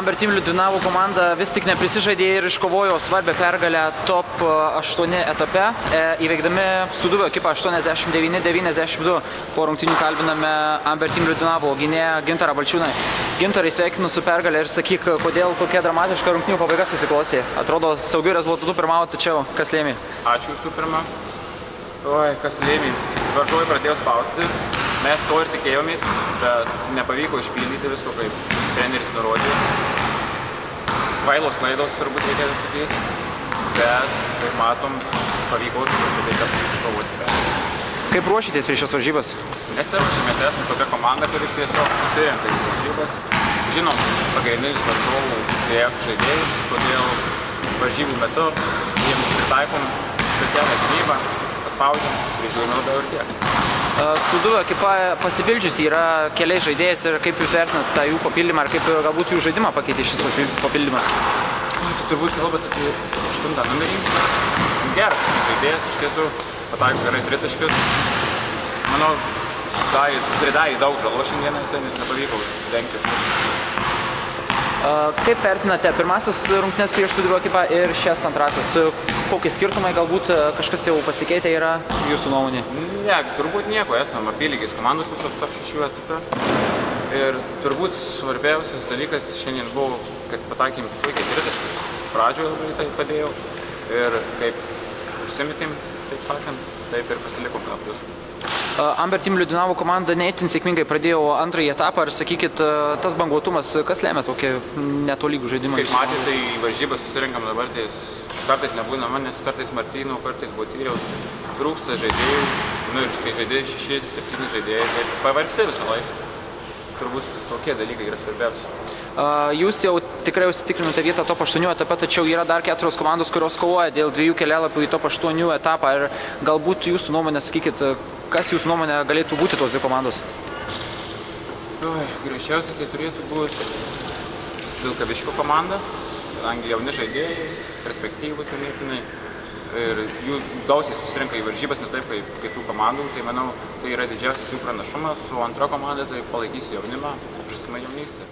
Amber Team Liudvinavo komanda vis tik neprisižaidė ir iškovojo svarbią pergalę top 8 etape, įveikdami Sūduvio ekipą 89-92. Po rungtynių kalbiname Amber Team Liudvinavo gynėją Gintarą Balčiūną. Gintarai, sveikinu su pergalė ir sakyk, kodėl tokia dramatiška rungtynių pabaiga susiklostė. Atrodo, saugių rezultatų pirmavo, tačiau kas lėmė? Ačiū visų pirma. Kas lėmė? Varžovai pradėjo spausti. Mes to ir tikėjomės, bet nepavyko išpildyti visko, kaip treneris nurodė. Kvailos klaidos turbūt reikėtų sakyti, bet, kaip matom, pavyko iškovoti. Kaip ruošitės prieš šios varžybas? Nesiruošime, mes esame tokia komanda, kuri tiesiog susirenka į varžybas. Žinom, pagrindinis varžovų geriausius žaidėjus, todėl varžybų metu jiems pritaikom specialią gynybą, paspaudžiam, prižiūrime labiau ir tiek. Sūduvio ekipa pasipildžiusi yra keliais žaidėjais ir kaip jūs vertinat tą jų papildymą ar kaip galbūt jų žaidimą pakeitė šis papildymas? Turbūt kalbate apie 8 numerį. Geras žaidėjas, iš tiesų pataiko gerai tritaškius. Manau, pridarė daug žalos šiandieną, nes nepavyko dengti. Kaip vertinate pirmasis rungtynes prieš Sūduvio ekipą ir šias antrasis? Kokie skirtumai, galbūt kažkas jau pasikeitė yra jūsų nuomonė? Ne, turbūt nieko, esame apylygės komandos visos top 6 etape. Ir turbūt svarbiausias dalykas šiandien buvo, kad pataikėm puikiai tritaškius. Pradžioje labai tai padėjau ir kaip užsimetėm, taip sakant, taip ir pasilikom tą pliusą. Amber Team Liudvinavo komanda neįtin sėkmingai pradėjo antrąjį etapą ir sakykit, tas banguotumas, kas lemia tokį netolygų žaidimą? Kaip matėte, tai varžybas susirinkam dabar, tai kartais nebūna manęs, kartais Martyno, kartais Botyriaus, trūksta žaidėjų, ir kai žaidėjai 6-7 žaidėjai, tai pavargsi visą laiką. Turbūt tokie dalykai yra svarbiausi. Jūs jau tikrai užsitikrinote vietą top 8 etape, tačiau yra dar 4 komandos, kurios kovoja dėl 2 kelialapių į top 8 etapą. Ir galbūt jūsų nuomonė, sakykit, kas jūsų nuomonė galėtų būti tos 2 komandos? Greičiausiai tai turėtų būti Vilkaviškio komanda, kadangi jauni žaidėjai, perspektyvūs ganėtinai ir jų gausiai susirinka į varžybas, ne taip kaip kitų komandų, tai manau, tai yra didžiausias jų pranašumas, o antra komanda tai palaikys jaunimą, žaisime jaunystę.